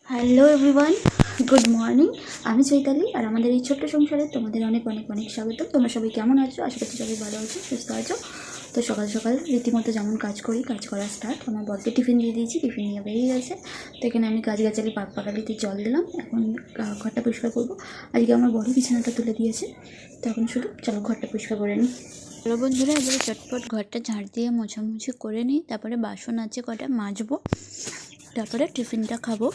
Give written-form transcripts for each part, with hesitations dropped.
Hello everyone, good morning. আমি চৈতালি, আর আমাদের এই ছোট্ট সংসারে তোমাদের অনেক অনেক অনেক স্বাগত। তোমরা সবাই কেমন আছো? আশা করছি সবাই ভালো আছো, সুস্থ আছো। তো সকাল সকাল রীতিমতো যেমন কাজ করা স্টার্ট। আমার বরকে টিফিন দিয়ে দিয়েছি, টিফিন নিয়ে বেরিয়ে গেছে। তো এখানে আমি গাছগাছালি পাকালিতে জল দিলাম। এখন ঘরটা পরিষ্কার করবো। আজকে আমার বড় বিছানাটা তুলে দিয়েছে, তো এখন শুধু চলো ঘরটা পরিষ্কার করে নিই। হ্যালো বন্ধুরা, এবারে চটপট ঘরটা ঝাড় দিয়ে মোছামুছি করে নিই। তারপরে বাসন আছে কটা মাজবো, তারপরে টিফিনটা খাবো।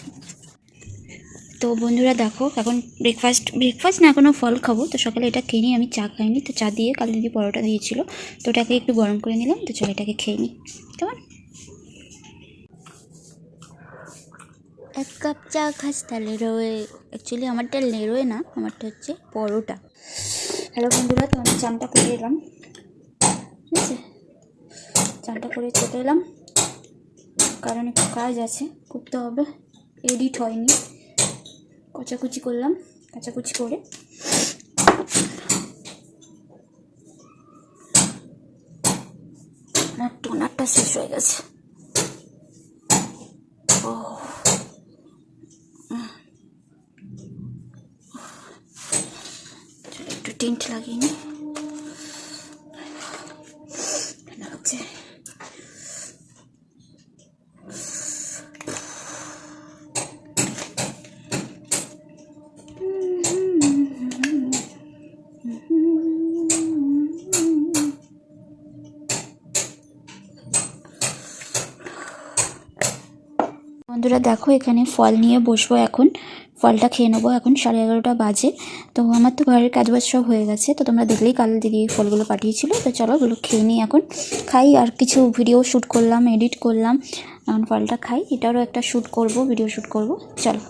তো বন্ধুরা দেখো, এখন ব্রেকফাস্ট না, এখনও ফল খাবো। তো সকালে এটা খেয়ে নিই। আমি চা খাইনি, তো চা দিয়ে কাল দিদি পরোটা দিয়েছিল, তো ওটাকে একটু গরম করে নিলাম। তো চল এটাকে খেয়ে নিই, কেমন? 1 কাপ চা খাস তাহলে রোয়ে। অ্যাকচুয়ালি আমারটা লেরোয় না, আমারটা হচ্ছে পরোটা। হ্যালো বন্ধুরা, তো আমি চানটা করে এলাম, ঠিক আছে? চানটা করে চলে এলাম, কারণ একটু কাজ আছে, করতে হবে। এডিট হয়নি, কাচাকুচি করলাম। কাচাকুচি করে আমার টোনারটা শেষ হয়ে গেছে। ও একটু টিন্ট লাগিয়ে নি, লাগছে। বন্ধুরা দেখো, এখানে ফল নিয়ে বসবো এখন। ফলটা খেয়ে নেবো। এখন 11:30 বাজে। তো আমার তো ঘরের কাজবাজ সব হয়ে গেছে। তো তোমরা দেখলেই কাল দিদি ফলগুলো পাঠিয়েছিল। তো চলো ওগুলো খেয়ে নিই, এখন খাই। আর কিছু ভিডিও শ্যুট করলাম, এডিট করলাম। এখন ফলটা খাই, এটারও একটা শ্যুট করব, ভিডিও শ্যুট করব। চলো।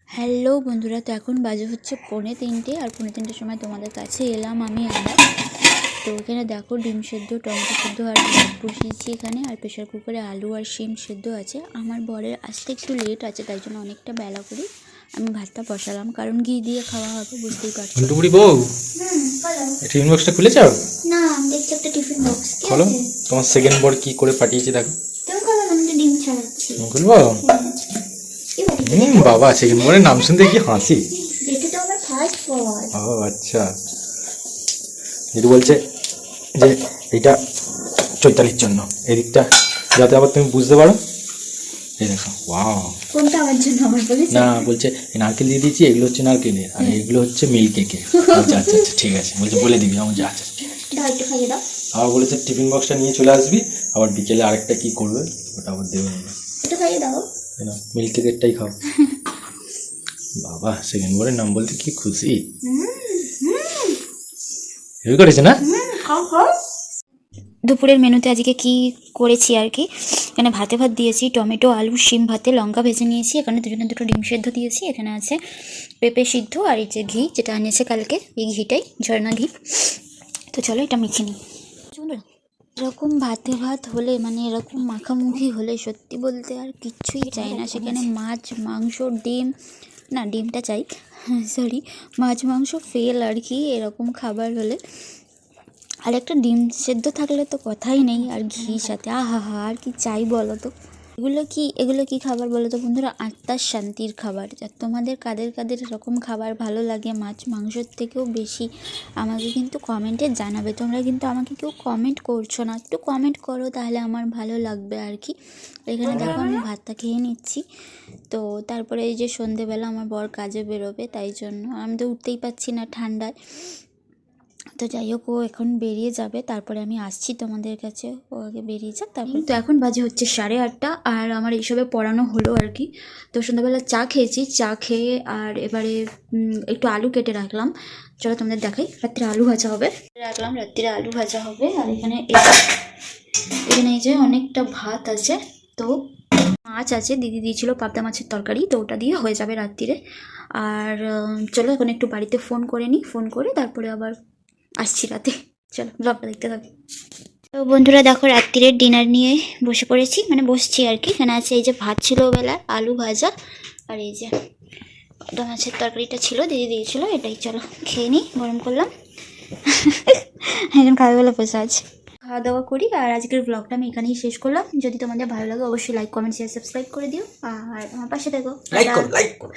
হ্যালো বন্ধুরা, তো এখন বাজে হচ্ছে 2:45, আর 2:45 সময় তোমাদের কাছে এলাম আমি আবার। তো এখানে দেখো, ডিম সেদ্ধ, টমেটো সেদ্ধ আর ভাত বসিয়েছি এখানে। আর প্রেশার কুকারে আলু আর শিম সেদ্ধ আছে। আমার বরের আসতে একটু লেট আছে, তাই জন্য অনেকটা বেলা করে আমি ভাতটা বসালাম, কারণ ঘি দিয়ে খাওয়া হবে, বুঝতেই পারছো। টুকুরি বউ, টিফিন বক্সটা খুলে যাও না, আমি দেখছি একটা টিফিন বক্স। খোলো, তোমার সেকেন্ড বর কি করে পাঠিয়েছে দেখো। তুমি খোলো, আমি তো ডিম ছাড়াচ্ছি। খুলবো? বাবা, সেকেন্ড বরের নাম শুনতে কি হাসি। এটা তো আমার ফার্স্ট বর। ও আচ্ছা, যেটু বলছে যে এটা চৈতালির জন্য, এদিকটা যাতে আবার তুমি বুঝতে পারো। এই দেখো, ওয়াও। কোনটা আমার জন্য? আমার বলেছে না, বলছে নারকেল দিয়ে দিয়েছি, এগুলো হচ্ছে নারকেলের, আর এগুলো হচ্ছে মিল্ক কেকের। আচ্ছা আচ্ছা আচ্ছা, ঠিক আছে, বলছে বলে দিবি। আমার আচ্ছা ঠিক আছে। দাও, একটু খাইয়ে দাও। আবার বলেছে টিফিন বক্সটা নিয়ে চলে আসবি, আবার বিকেলে আরেকটা কি করবে ওটা আবার দেবে না। একটু খাইয়ে দাও। মিল্ক কেকেরটাই খাও। বাবা, সেকেন্ড বরের নাম বলতে কি খুশি। হেভি করেছে না? খাও খাও। দুপুরের মেনুতে আজকে কি করেছি আর কি, এখানে ভাতে ভাত দিয়েছি, টমেটো আলু শিম ভাতে লঙ্কা ভেজে নিয়েছি। এখানে দুটো ডিম সেদ্ধ দিয়েছি। এখানে আছে পেঁপে সিদ্ধ, আর এই যে ঘি যেটা আনিয়েছে কালকে, এই ঘিটাই ঝর্ণা ঘি। তো চলো এটা মেখে নিই। এরকম ভাতে ভাত হলে, মানে এরকম মাখামুখি হলে, সত্যি বলতে আর কিচ্ছুই চাই না। সেখানে মাছ মাংস ডিম, না ডিমটা চাই, সরি, মাছ মাংস ফেল আর কি। এরকম খাবার হলে আর একটা ডিম সেদ্ধ থাকলে তো কথাই নেই, আর ঘি সাথে আহা হা, আর কি চাই বলো তো। এগুলো কি খাবার বলো তো বন্ধুরা? আত্মার শান্তির খাবার। তোমাদের কাদের কাদের এরকম খাবার ভালো লাগে মাছ মাংসের থেকেও বেশি, আমাকে কিন্তু কমেন্টে জানাবে। তোমরা কিন্তু আমাকে কেউ কমেন্ট করছো না, একটু কমেন্ট করো, তাহলে আমার ভালো লাগবে আর কি। এখানে দেখো আমি ভাতটা খেয়ে নিচ্ছি। তো তারপরে এই যে সন্ধেবেলা আমার বর কাজে বেরোবে, তাই জন্য আমি তো উঠতেই পারছি না ঠান্ডায়। তো যাই হোক, ও এখন বেরিয়ে যাবে, তারপরে আমি আসছি তোমাদের কাছে। ও আগে বেরিয়ে যাক, তারপর। তো এখন বাজে হচ্ছে 8:30, আর আমার এইসবে পড়ানো হলো আর কি। তো সন্ধ্যাবেলা চা খেয়েছি, চা খেয়ে আর এবারে একটু আলু কেটে রাখলাম। চলো তোমাদের দেখাই। রাত্রে আলু ভাজা হবে, রাত্রে আলু ভাজা হবে। আর এখানে এই যে অনেকটা ভাত আছে, তো মাছ আছে, দিদি দিয়েছিল পাবদা মাছের তরকারি, তো ওটা দিয়ে হয়ে যাবে রাত্রিরে। আর চলো এখন একটু বাড়িতে ফোন করে নিই, ফোন করে তারপরে আবার আসছি রাতে। চলো ব্লগটা দেখতে থাকো। তো বন্ধুরা দেখো, রাত্রিরের ডিনার নিয়ে বসে পড়েছি, মানে বসছি আর কি। এখানে আছে এই যে ভাত ছিল বেলার, আলু ভাজা, আর এই যে পাবদা মাছের তরকারিটা ছিল, দিদি দিয়েছিল, এটাই। চলো খেয়ে নিই, গরম করলাম। এখন খাওয়া বেলা বসে আছে। খাওয়া দাওয়া করি। আর আজকের ব্লগটা আমি এখানেই শেষ করলাম। যদি তোমাদের ভালো লাগে অবশ্যই লাইক কমেন্ট শেয়ার সাবস্ক্রাইব করে দিও আর আমার পাশে দেখো। লাইক করো লাইক করো।